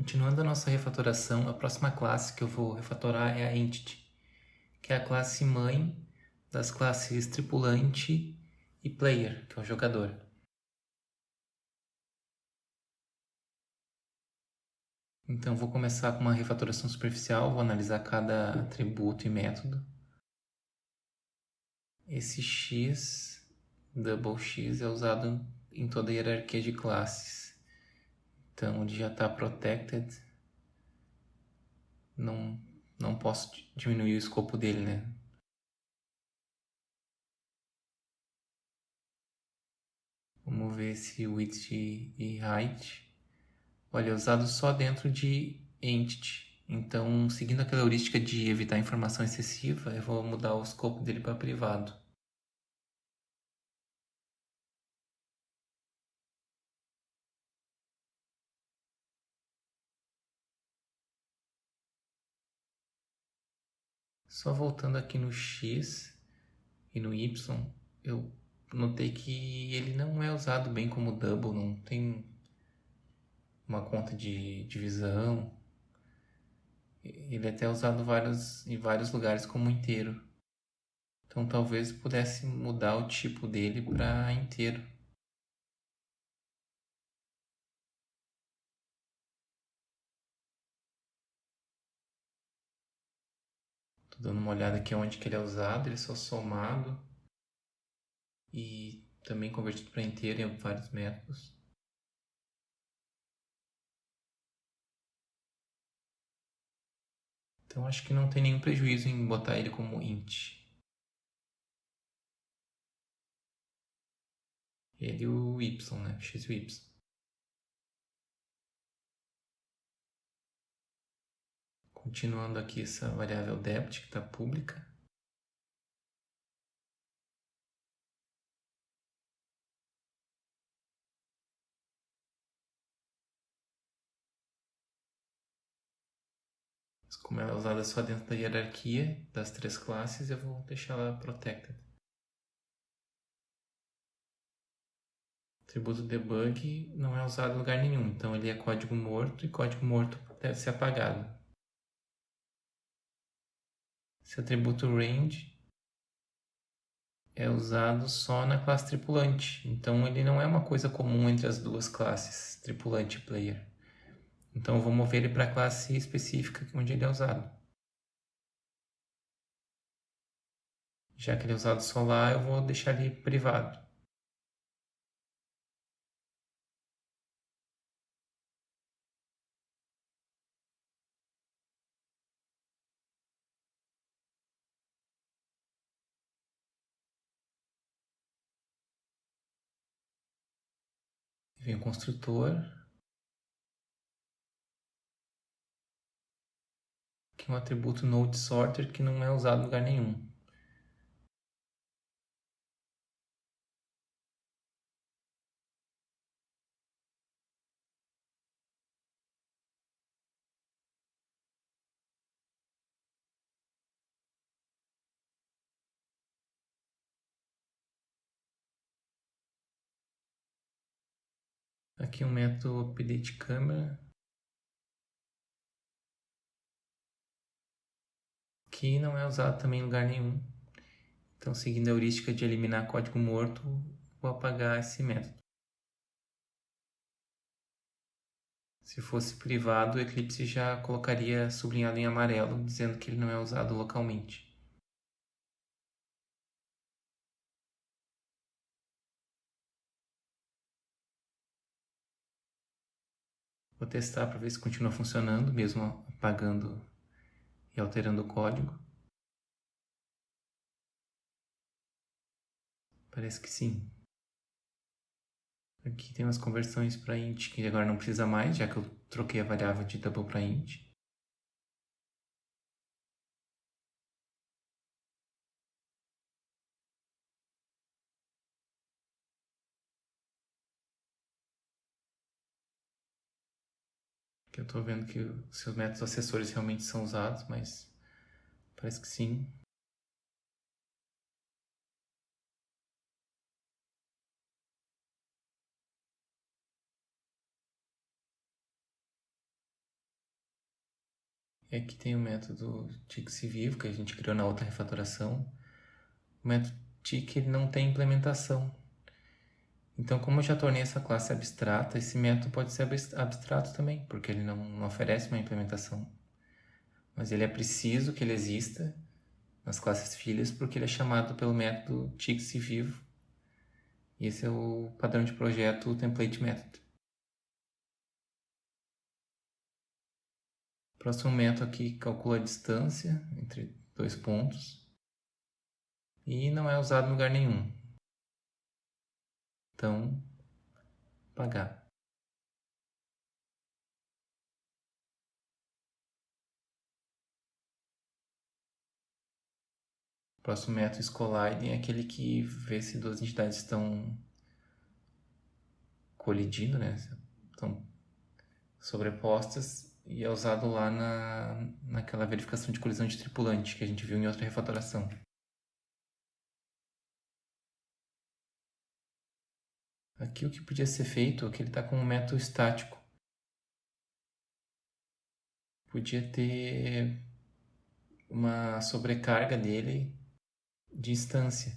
Continuando a nossa refatoração, a próxima classe que eu vou refatorar é a Entity, que é a classe mãe das classes tripulante e player, que é o jogador. Então vou começar com uma refatoração superficial, vou analisar cada atributo e método. Esse X, double X, é usado em toda a hierarquia de classes. Então ele já está protected. Não posso diminuir o escopo dele, né? Vamos ver esse width e height. Olha, é usado só dentro de entity. Então, seguindo aquela heurística de evitar informação excessiva, eu vou mudar o escopo dele para privado. Só voltando aqui no X e no Y, eu notei que ele não é usado bem como double, não tem uma conta de divisão. Ele é até usado em vários lugares como inteiro. Então talvez pudesse mudar o tipo dele para inteiro. Tô dando uma olhada aqui onde que ele é usado, ele é só somado e também convertido para inteiro em vários métodos. Então acho que não tem nenhum prejuízo em botar ele como int. Ele e o y, né? X e o y. Continuando aqui essa variável dept que está pública. Mas como ela é usada só dentro da hierarquia das três classes, eu vou deixar ela protected. O atributo debug não é usado em lugar nenhum, então ele é código morto e código morto deve ser apagado. Esse atributo range é usado só na classe tripulante, então ele não é uma coisa comum entre as duas classes, tripulante e player. Então eu vou mover ele para a classe específica onde ele é usado. Já que ele é usado só lá, eu vou deixar ele privado. Vem o construtor, que é um atributo node sorter que não é usado em lugar nenhum. Aqui um método update camera, que não é usado também em lugar nenhum. Então, seguindo a heurística de eliminar código morto, vou apagar esse método. Se fosse privado, o Eclipse já colocaria sublinhado em amarelo, dizendo que ele não é usado localmente. Vou testar para ver se continua funcionando, mesmo apagando e alterando o código. Parece que sim. Aqui tem umas conversões para int que agora não precisa mais, já que eu troquei a variável de double para int. Que eu estou vendo que os seus métodos acessórios realmente são usados, mas parece que sim. E aqui tem o método TIC vivo que a gente criou na outra refatoração. O método TIC ele não tem implementação. Então, como eu já tornei essa classe abstrata, esse método pode ser abstrato também, porque ele não oferece uma implementação. Mas ele é preciso que ele exista nas classes filhas, porque ele é chamado pelo método TIC vivo. E esse é o padrão de projeto template method. O próximo método aqui calcula a distância entre dois pontos e não é usado em lugar nenhum. Então, pagar. O próximo método colliding é aquele que vê se duas entidades estão colidindo, né? Estão sobrepostas e é usado lá naquela verificação de colisão de tripulante que a gente viu em outra refatoração. Aqui o que podia ser feito é que ele está com um método estático. Podia ter uma sobrecarga dele de instância.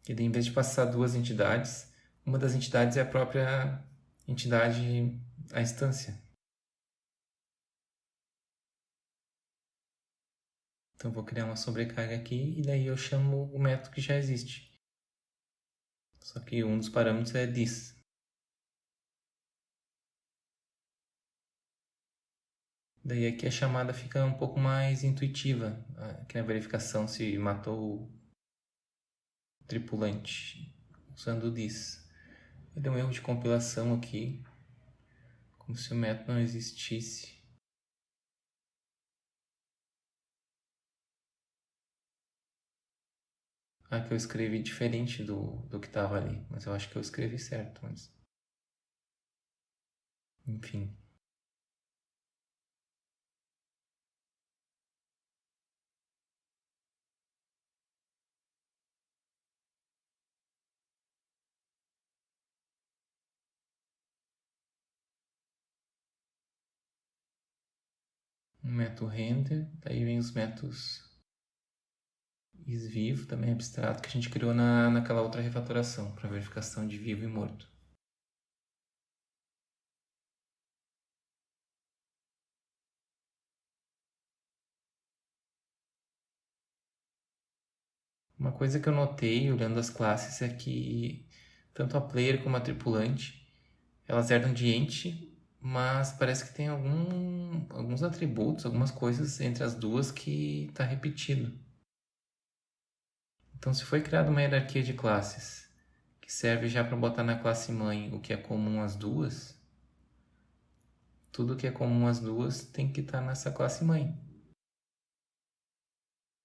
E daí, em vez de passar duas entidades, uma das entidades é a própria entidade, a instância. Então vou criar uma sobrecarga aqui e daí eu chamo o método que já existe. Só que um dos parâmetros é this. Daí aqui a chamada fica um pouco mais intuitiva, aqui na verificação se matou o tripulante usando o this. E deu um erro de compilação aqui, como se o método não existisse. Que eu escrevi diferente do que estava ali, mas eu acho que eu escrevi certo, mas... Enfim. Um método render, daí vem os métodos isVivo, também abstrato, que a gente criou naquela outra refatoração, para verificação de vivo e morto. Uma coisa que eu notei olhando as classes é que tanto a player como a tripulante elas herdam de ente, mas parece que tem alguns atributos, algumas coisas entre as duas que está repetido. Então, se foi criada uma hierarquia de classes que serve já para botar na classe mãe o que é comum às duas, tudo que é comum às duas tem que estar nessa classe mãe.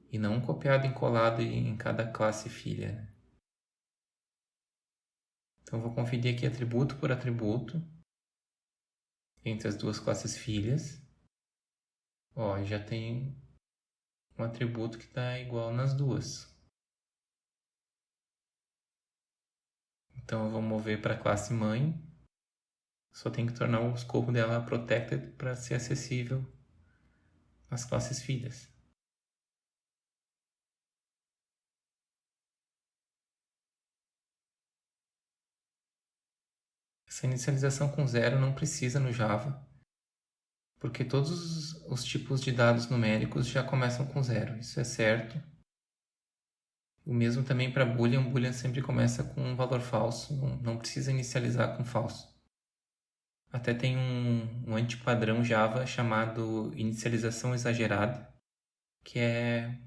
E não copiado e colado em cada classe filha. Então, eu vou conferir aqui atributo por atributo entre as duas classes filhas. Ó, já tem um atributo que está igual nas duas. Então eu vou mover para a classe mãe. Só tem que tornar o escopo dela protected para ser acessível às classes filhas. Essa inicialização com zero não precisa no Java, porque todos os tipos de dados numéricos já começam com zero. Isso é certo. O mesmo também para Boolean. Boolean sempre começa com um valor falso, não precisa inicializar com falso. Até tem um antipadrão Java chamado inicialização exagerada, que é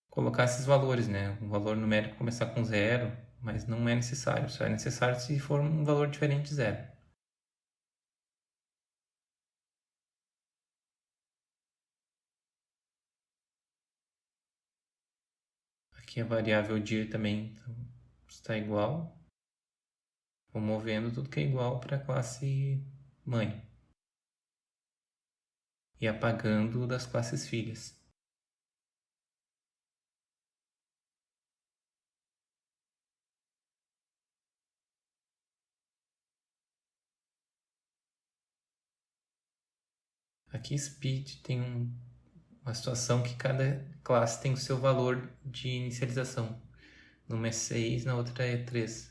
colocar esses valores, né? Um valor numérico começar com zero, mas não é necessário. Só é necessário se for um valor diferente de zero. Aqui a variável dir também está igual. Vou movendo tudo que é igual para a classe mãe. E apagando das classes filhas. Aqui speed tem uma situação que cada classe tem o seu valor de inicialização. Numa é 6, na outra é 3.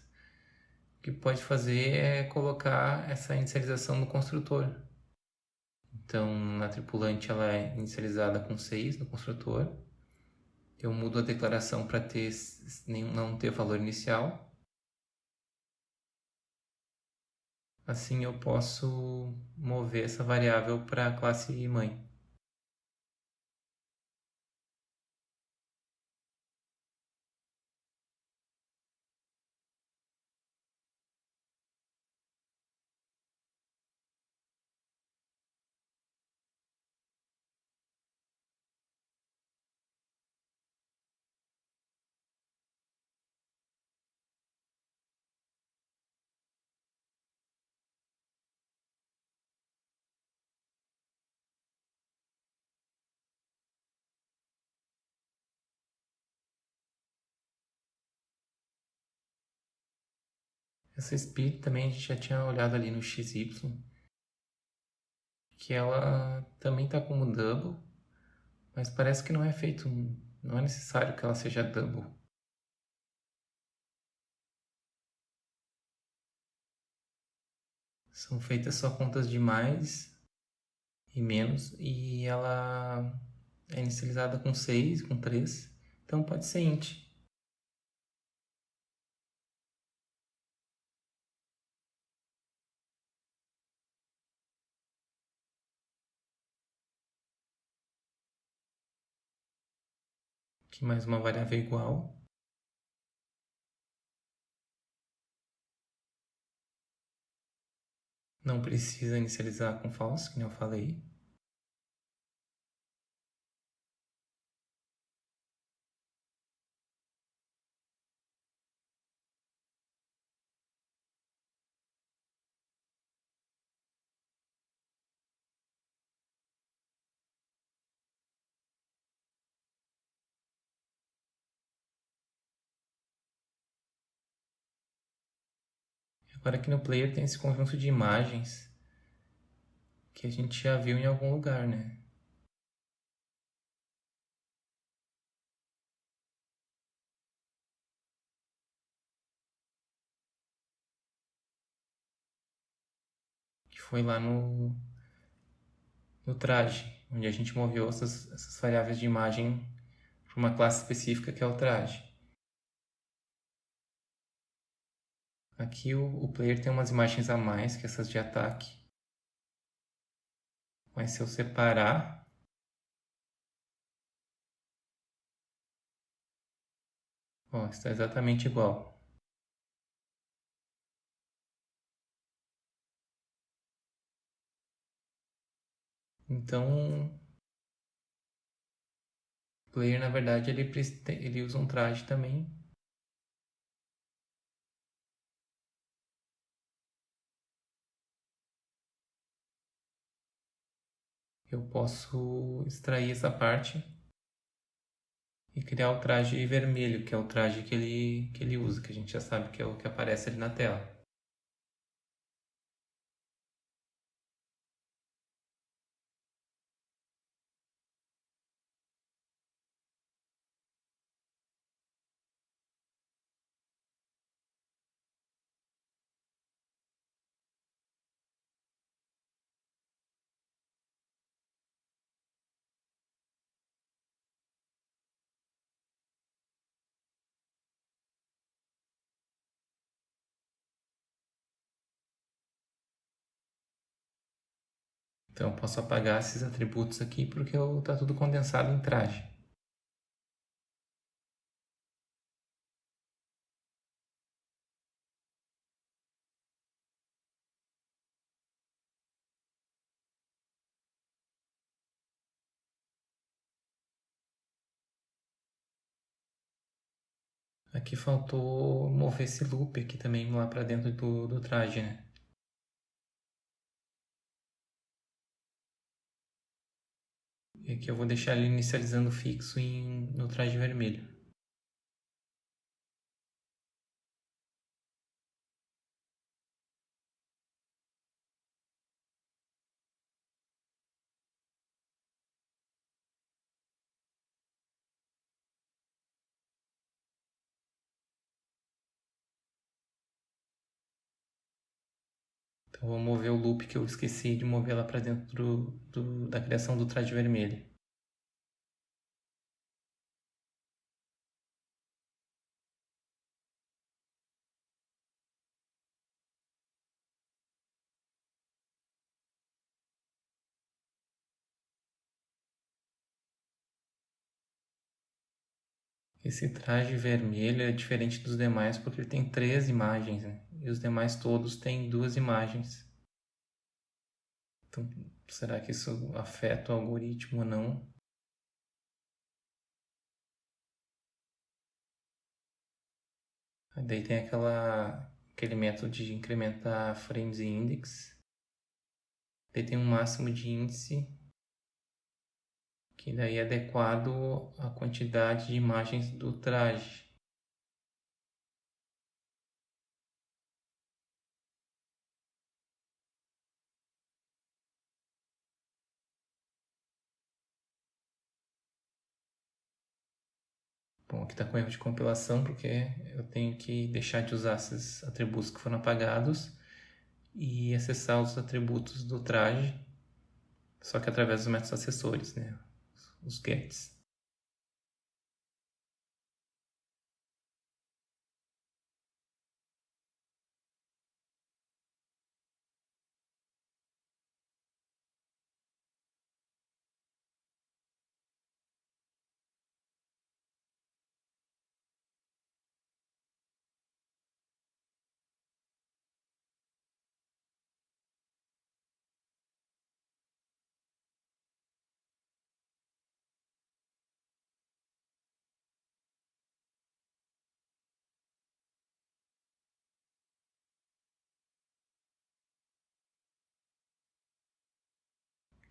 O que pode fazer é colocar essa inicialização no construtor. Então, na tripulante ela é inicializada com 6 no construtor. Eu mudo a declaração para não ter valor inicial. Assim eu posso mover essa variável para a classe mãe. Essa speed também a gente já tinha olhado ali no XY, que ela também está como double, mas parece que não é feito, não é necessário que ela seja double. São feitas só contas de mais e menos, e ela é inicializada com 6, com 3, então pode ser int. Aqui mais uma variável igual. Não precisa inicializar com false, que nem eu falei. Agora aqui no player tem esse conjunto de imagens que a gente já viu em algum lugar, né? Que foi lá no traje, onde a gente moveu essas variáveis de imagem para uma classe específica que é o traje. Aqui o player tem umas imagens a mais que essas de ataque. Mas se eu separar, ó, está exatamente igual. Então, o player na verdade ele usa um traje também. Eu posso extrair essa parte e criar o traje vermelho, que é o traje que ele usa, que a gente já sabe que é o que aparece ali na tela. Então eu posso apagar esses atributos aqui porque está tudo condensado em traje. Aqui faltou mover esse loop aqui também lá para dentro do traje, né? E aqui eu vou deixar ele inicializando fixo no traje vermelho. Então vou mover o loop que eu esqueci de mover lá para dentro da criação do traje vermelho. Esse traje vermelho é diferente dos demais porque ele tem 3 imagens, né? E os demais todos têm 2 imagens. Então, será que isso afeta o algoritmo ou não? Daí tem aquele método de incrementar frames e index. Daí tem um máximo de índice que daí é adequado à quantidade de imagens do traje. Bom, aqui está com erro de compilação porque eu tenho que deixar de usar esses atributos que foram apagados e acessar os atributos do traje, só que através dos métodos acessores, né? Os gets.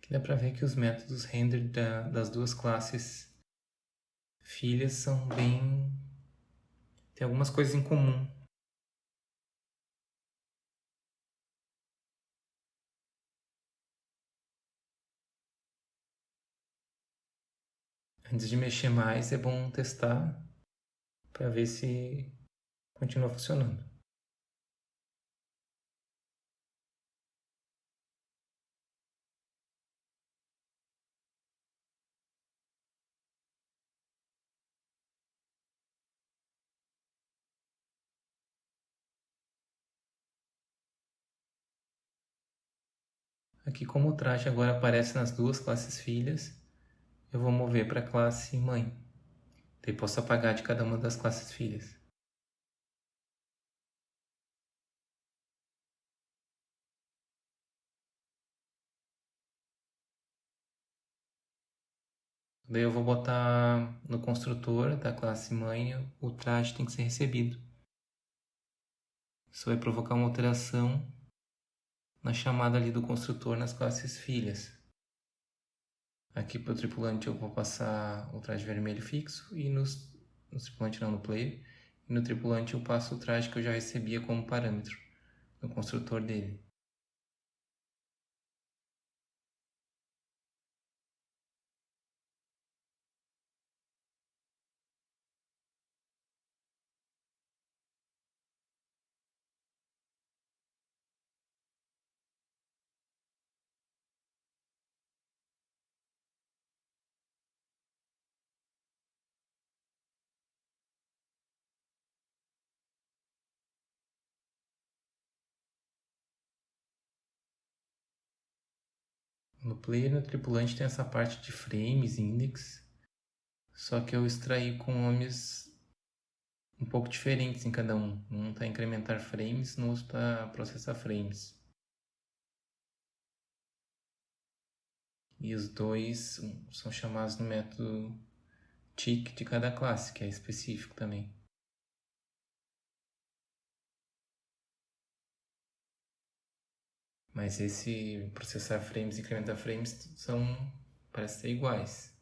Aqui dá para ver que os métodos render das duas classes filhas são bem... tem algumas coisas em comum. Antes de mexer mais, é bom testar para ver se continua funcionando. Aqui, como o traje agora aparece nas duas classes filhas, eu vou mover para a classe mãe. Daí posso apagar de cada uma das classes filhas. Daí eu vou botar no construtor da classe mãe, o traje tem que ser recebido. Isso vai provocar uma alteração na chamada ali do construtor nas classes filhas. Aqui para o tripulante eu vou passar o traje vermelho fixo e no tripulante não, no player. E no tripulante eu passo o traje que eu já recebia como parâmetro no construtor dele. No player e no tripulante tem essa parte de frames, index, só que eu extraí com nomes um pouco diferentes em cada um. Um está incrementar frames, no outro está processar frames. E os dois são chamados no método tick de cada classe, que é específico também. Mas esse processar frames e incrementar frames parecem ser iguais.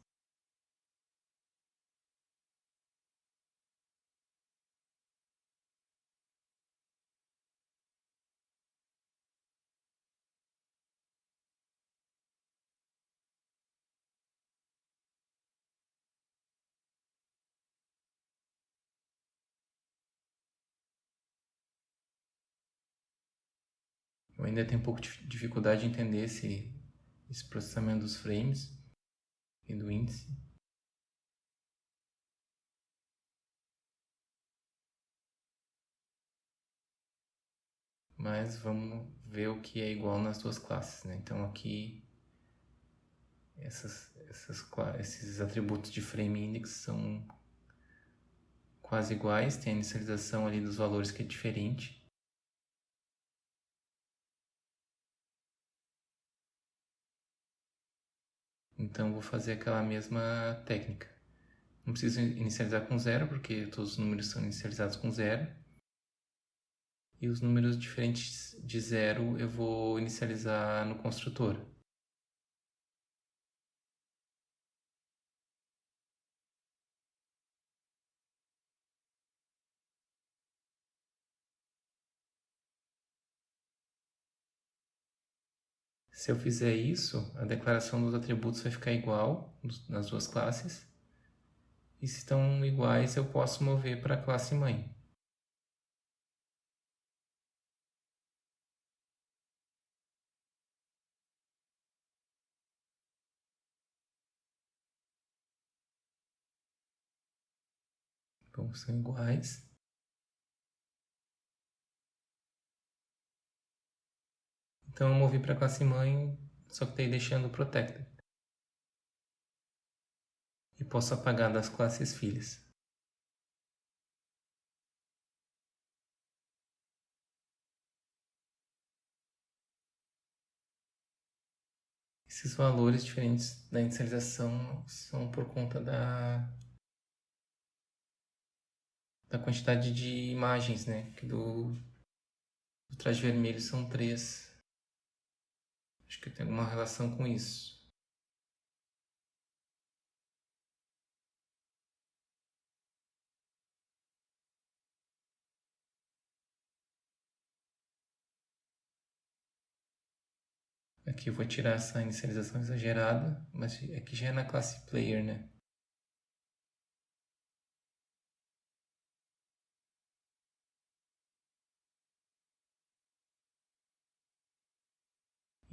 Eu ainda tenho um pouco de dificuldade de entender esse processamento dos frames e do índice. Mas vamos ver o que é igual nas duas classes, né? Então aqui esses atributos de frame index são quase iguais, tem a inicialização ali dos valores que é diferente. Então vou fazer aquela mesma técnica. Não preciso inicializar com zero, porque todos os números são inicializados com zero. E os números diferentes de zero eu vou inicializar no construtor. Se eu fizer isso, a declaração dos atributos vai ficar igual nas duas classes. E se estão iguais, eu posso mover para a classe mãe. Bom, são iguais. Então eu movi para a classe mãe, só que estou deixando o protected. E posso apagar das classes filhas. Esses valores diferentes da inicialização são por conta da quantidade de imagens, né? Que do traje vermelho são 3. Acho que tem alguma relação com isso. Aqui eu vou tirar essa inicialização exagerada, mas aqui já é na classe player, né?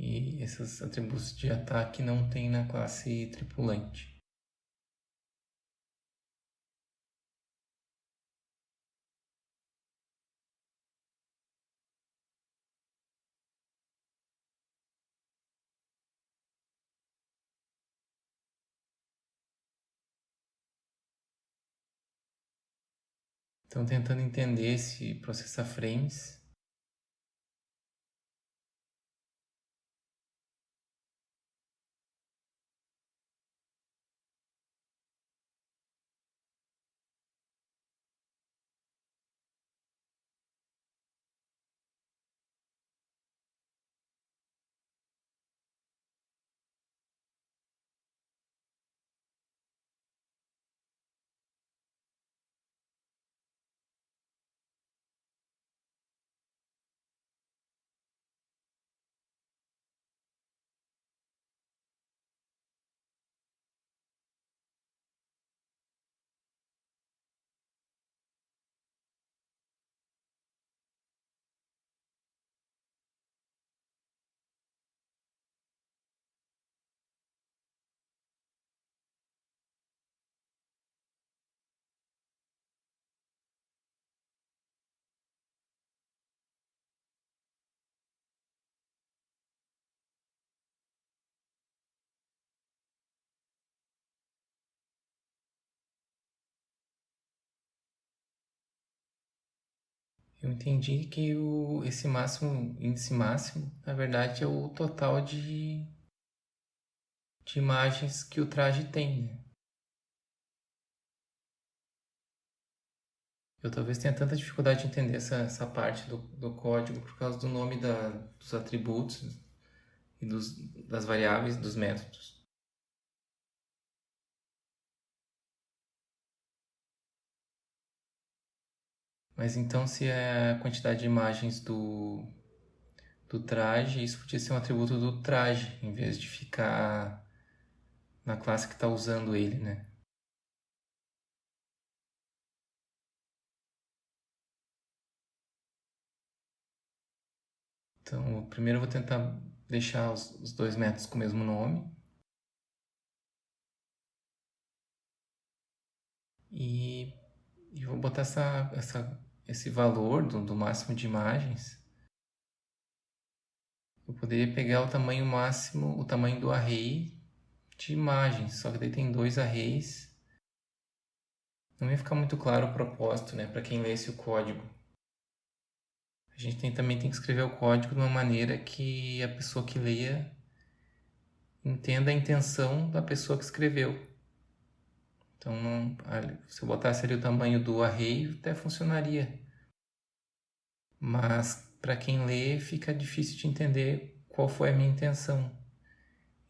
E esses atributos de ataque não tem na classe tripulante. Então, tentando entender esse processar frames. Eu entendi que esse índice máximo, na verdade, é o total de imagens que o traje tem, né? Eu talvez tenha tanta dificuldade de entender essa parte do código por causa do nome dos atributos e das variáveis dos métodos. Mas então, se é a quantidade de imagens do traje, isso podia ser um atributo do traje, em vez de ficar na classe que está usando ele, né? Então, primeiro eu vou tentar deixar os dois métodos com o mesmo nome. E vou botar esse valor do máximo de imagens. Eu poderia pegar o tamanho máximo, o tamanho do array de imagens, só que daí tem dois arrays. Não ia ficar muito claro o propósito, né, para quem lesse o código. A gente também tem que escrever o código de uma maneira que a pessoa que leia entenda a intenção da pessoa que escreveu. Então, se eu botasse ali o tamanho do array, até funcionaria. Mas para quem lê, fica difícil de entender qual foi a minha intenção.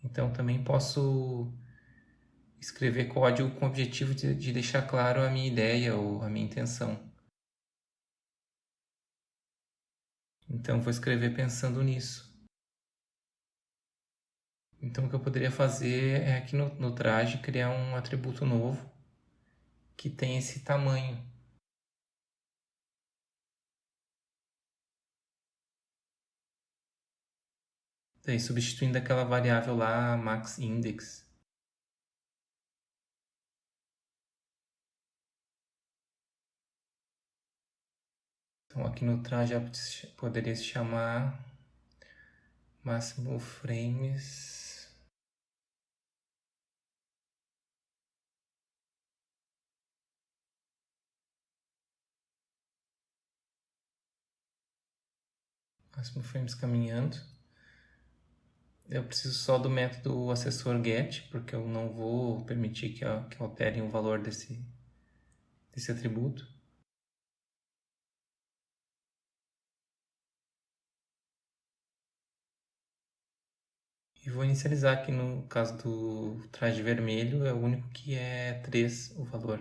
Então, também posso escrever código com o objetivo de deixar claro a minha ideia ou a minha intenção. Então, vou escrever pensando nisso. Então, o que eu poderia fazer é aqui no traje criar um atributo novo que tem esse tamanho. Daí, substituindo aquela variável lá, maxIndex. Então, aqui no traje poderia se chamar máximo frames. Máximo frames caminhando. Eu preciso só do método assessor get, porque eu não vou permitir que alterem o valor desse atributo. E vou inicializar aqui no caso do traje vermelho, é o único que é 3 o valor.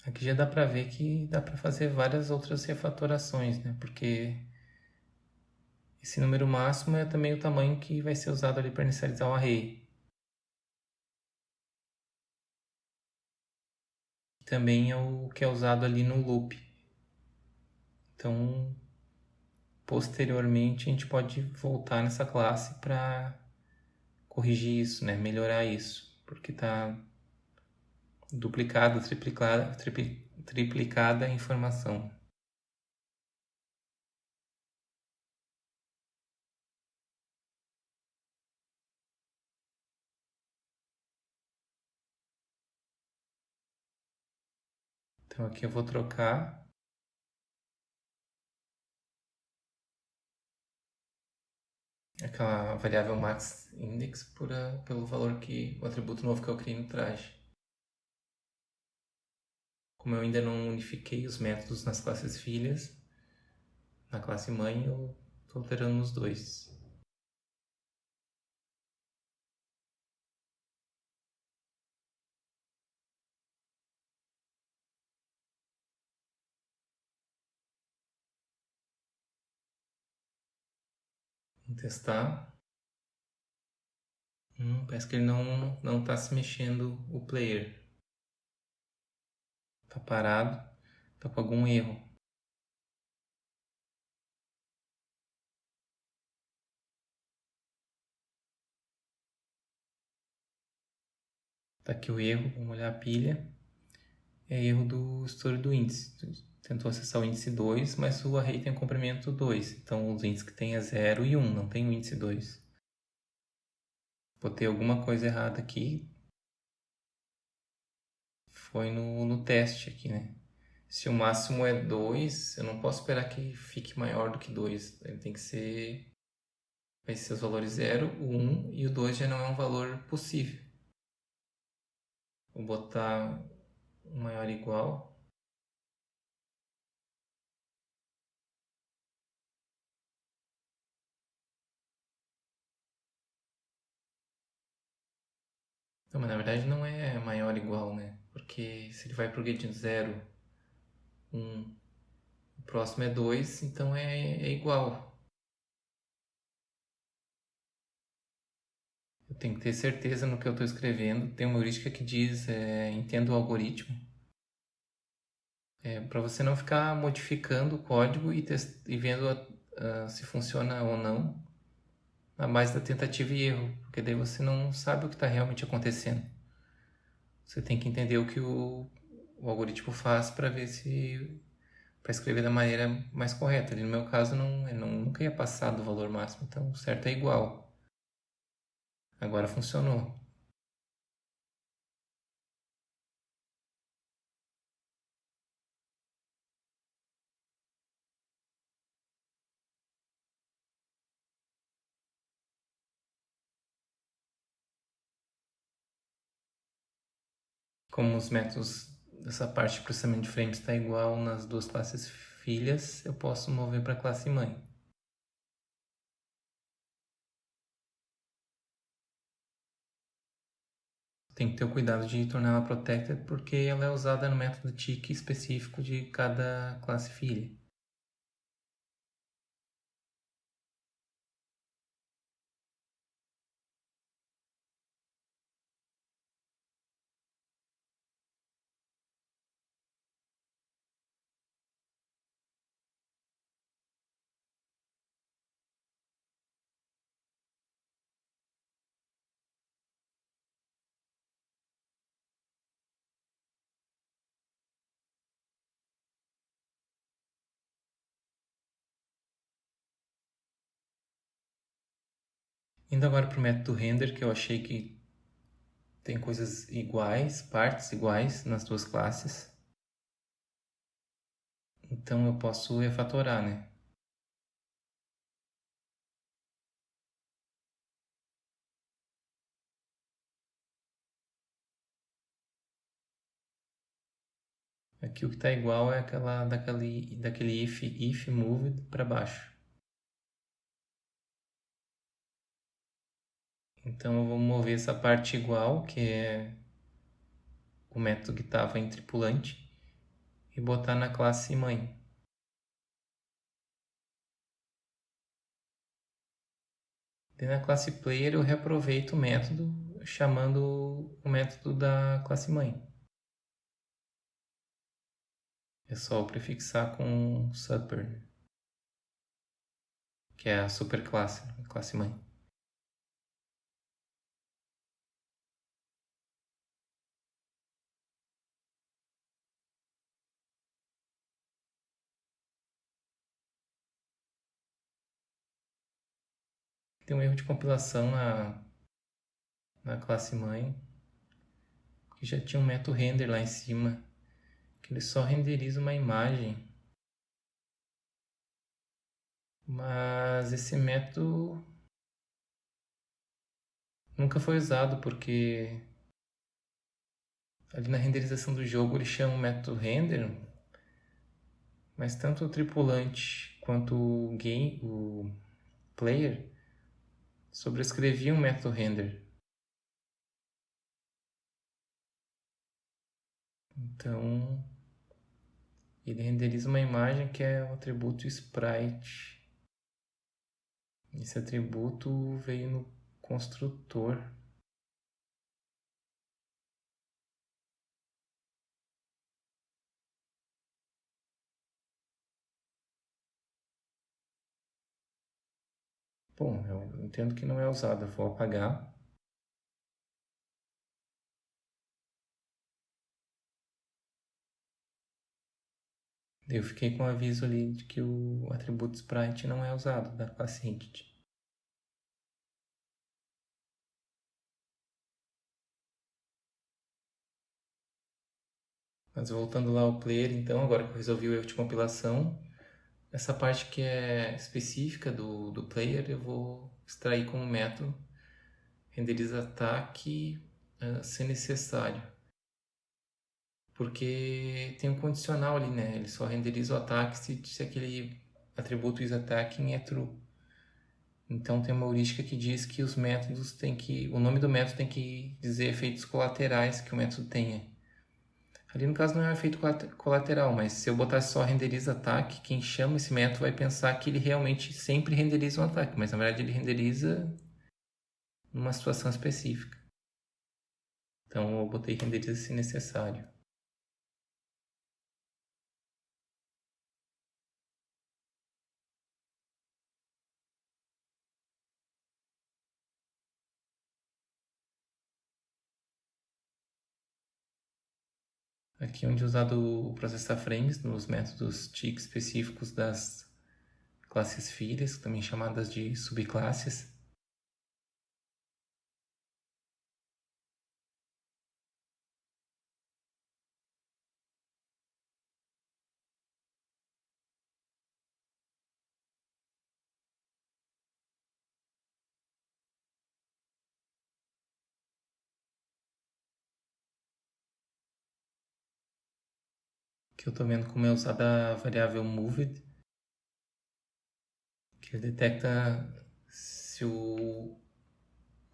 Aqui já dá para ver que dá para fazer várias outras refatorações, né? Porque esse número máximo é também o tamanho que vai ser usado ali para inicializar o array. Também é o que é usado ali no loop. Então, posteriormente, a gente pode voltar nessa classe para corrigir isso, né? Melhorar isso, porque está duplicada, triplicada a informação. Então aqui eu vou trocar aquela variável maxIndex pelo valor o atributo novo que eu criei no traje. Como eu ainda não unifiquei os métodos nas classes filhas, na classe mãe eu estou alterando nos dois. Vamos testar. Parece que ele não está se mexendo o player. Está parado, está com algum erro. Está aqui o erro, vamos olhar a pilha. É erro do store do índice. Tentou acessar o índice 2, mas o array tem o comprimento 2. Então os índices que tem é 0 e 1, não tem o índice 2. Botei alguma coisa errada aqui. Foi no teste aqui, né? Se o máximo é 2, eu não posso esperar que fique maior do que 2. Ele tem que ser... Vai ser os valores 0, o 1 e o 2 já não é um valor possível. Vou botar um maior ou igual. Não, mas na verdade não é maior ou igual, né? Porque se ele vai pro gate 0, 1, o próximo é 2, então é igual. tenho que ter certeza no que eu estou escrevendo. Tem uma heurística que diz, entenda o algoritmo. Para você não ficar modificando o código e vendo se funciona ou não na base da tentativa e erro, porque daí você não sabe o que está realmente acontecendo. Você tem que entender o que o algoritmo faz para ver se para escrever da maneira mais correta. Ali no meu caso, nunca ia passar do valor máximo, então o certo é igual. Agora funcionou. Como os métodos dessa parte de processamento de frames está igual nas duas classes filhas, eu posso mover para a classe mãe. Tem que ter o cuidado de tornar ela protected porque ela é usada no método tick específico de cada classe filha. Indo agora para o método render, que eu achei que tem coisas iguais, partes iguais nas duas classes. Então eu posso refatorar, né? Aqui o que está igual é daquele if moved para baixo. Então eu vou mover essa parte igual, que é o método que estava em tripulante, e botar na classe mãe. E na classe player eu reaproveito o método chamando o método da classe mãe. É só prefixar com super, que é a superclasse, a classe mãe. Tem um erro de compilação na classe mãe, que já tinha um método render lá em cima, que ele só renderiza uma imagem. Mas esse método nunca foi usado porque ali na renderização do jogo ele chama o método render, mas tanto o tripulante quanto o player sobrescreviam o método render. Então ele renderiza uma imagem que é o atributo sprite. Esse atributo veio no construtor. Bom, eu entendo que não é usado, eu vou apagar. Eu fiquei com o aviso ali de que o atributo sprite não é usado da classe entity. Mas voltando lá ao player, então, agora que eu resolvi o erro de compilação, essa parte que é específica do player eu vou extrair como método renderiza ataque se necessário. Porque tem um condicional ali, né? Ele só renderiza o ataque se aquele atributo isAttacking é true. Então tem uma heurística que diz que os métodos têm que... O nome do método tem que dizer efeitos colaterais que o método tenha. Ali no caso não é um efeito colateral, mas se eu botasse só renderiza ataque, quem chama esse método vai pensar que ele realmente sempre renderiza um ataque, mas na verdade ele renderiza numa situação específica. Então eu botei renderiza se necessário. Aqui onde é usado o processar frames nos métodos TIC específicos das classes filhas, também chamadas de subclasses. Que eu estou vendo como é usada a variável moved, que ele detecta se o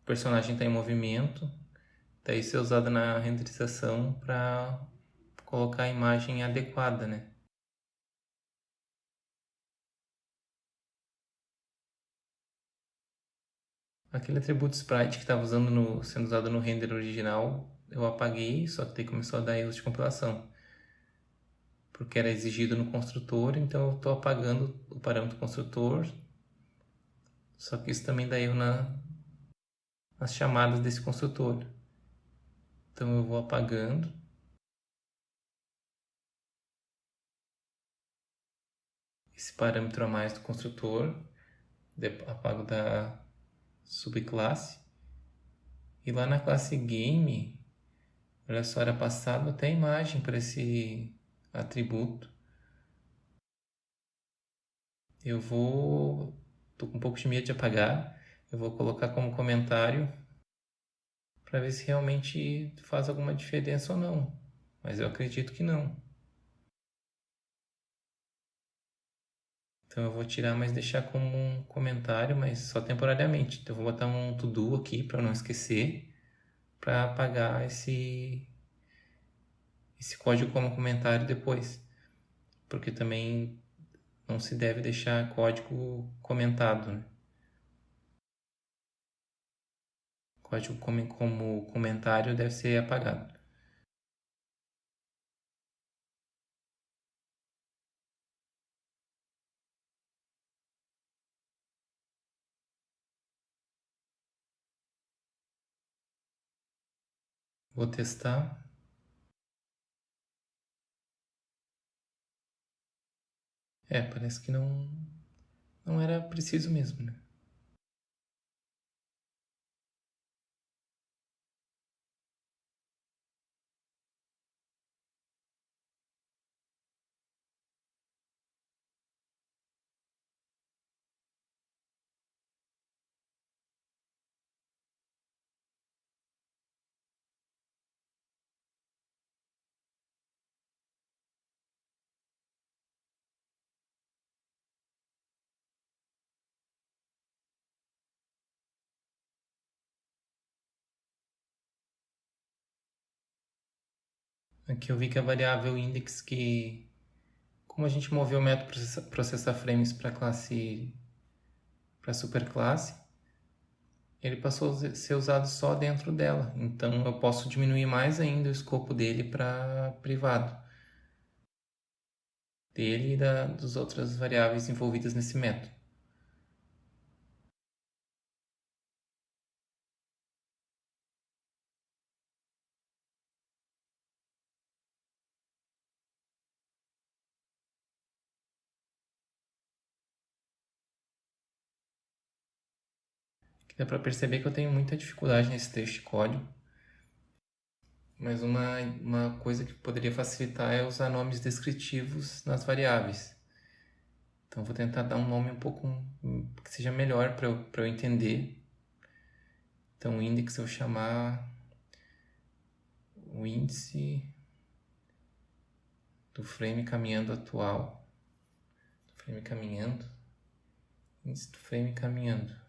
personagem está em movimento, daí isso é usado na renderização para colocar a imagem adequada, né? Aquele atributo sprite que estava sendo usado no render original, eu apaguei, só que daí começou a dar erros de compilação. Porque era exigido no construtor, então eu estou apagando o parâmetro construtor. Só que isso também dá erro nas chamadas desse construtor. Então eu vou apagando. Esse parâmetro a mais do construtor, apago da subclasse. E lá na classe game, olha só, era passado até a imagem para esse atributo. Tô com um pouco de medo de apagar. Eu vou colocar como comentário para ver se realmente faz alguma diferença ou não. Mas eu acredito que não. Então eu vou tirar, mas deixar como um comentário, mas só temporariamente. Então eu vou botar um to-do aqui para não esquecer, para apagar esse código como comentário depois. Porque também não se deve deixar código comentado, né? Código como comentário deve ser apagado. Vou testar. Parece que não era preciso mesmo, né? Aqui eu vi que a variável index como a gente moveu o método processar frames para superclasse, ele passou a ser usado só dentro dela. Então eu posso diminuir mais ainda o escopo dele para privado. Dele e das outras variáveis envolvidas nesse método. Aqui dá para perceber que eu tenho muita dificuldade nesse trecho de código. Mas uma coisa que poderia facilitar é usar nomes descritivos nas variáveis. Então vou tentar dar um nome um pouco que seja melhor para eu entender. Então o index eu vou chamar o índice do frame caminhando atual. Frame caminhando. Índice do frame caminhando.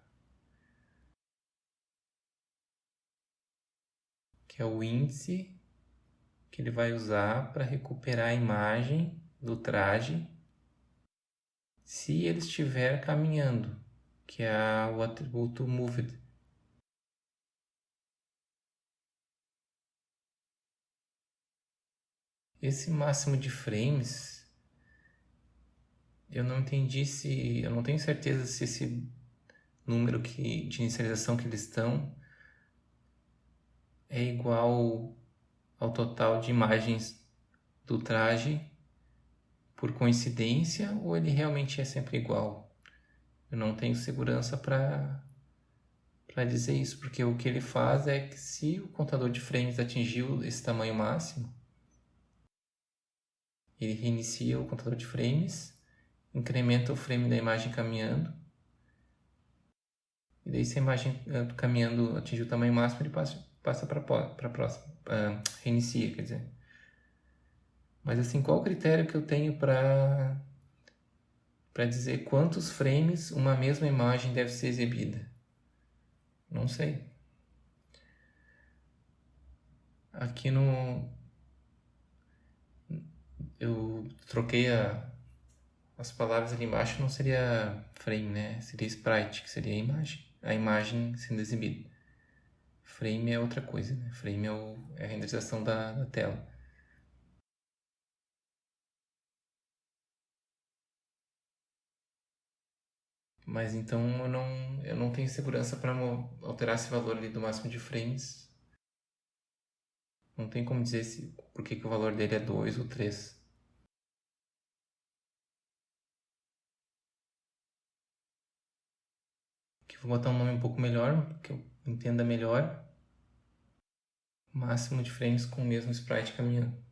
Que é o índice que ele vai usar para recuperar a imagem do traje se ele estiver caminhando, que é o atributo moved. esse máximo de frames, eu não entendi se... Eu não tenho certeza se esse número de inicialização que eles estão é igual ao total de imagens do traje por coincidência ou ele realmente é sempre igual. Eu não tenho segurança para dizer isso, porque o que ele faz é que se o contador de frames atingiu esse tamanho máximo, ele reinicia o contador de frames, incrementa o frame da imagem caminhando, e daí se a imagem caminhando atingiu o tamanho máximo, ele passa para a próxima, reinicia, quer dizer. Mas assim, qual o critério que eu tenho para dizer quantos frames uma mesma imagem deve ser exibida? Não sei. Aqui no... Eu troquei as palavras ali embaixo, não seria frame, né? Seria sprite, que seria a imagem sendo exibida. Frame é outra coisa, né? Frame é a renderização da tela. Mas então eu não tenho segurança para alterar esse valor ali do máximo de frames. Não tem como dizer por que o valor dele é 2 ou 3. Aqui vou botar um nome um pouco melhor, que eu entenda melhor. Máximo de frames com o mesmo sprite caminhando.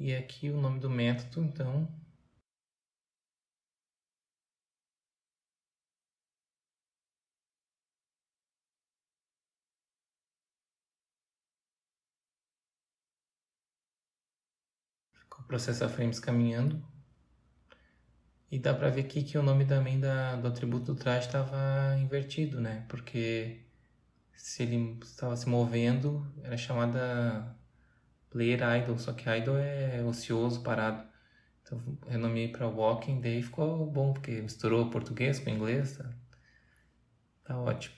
E aqui o nome do método, então, ficou processar frames caminhando. E dá pra ver aqui que o nome também do atributo do traje estava invertido, né? Porque se ele estava se movendo, era chamada player idle, só que idle é ocioso, parado. Então renomeei para walking, daí ficou bom, porque misturou português com inglês, tá ótimo.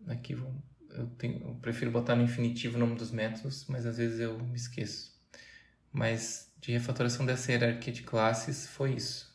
Aqui eu prefiro botar no infinitivo o nome dos métodos, mas às vezes eu me esqueço. Mas de refatoração dessa hierarquia de classes foi isso.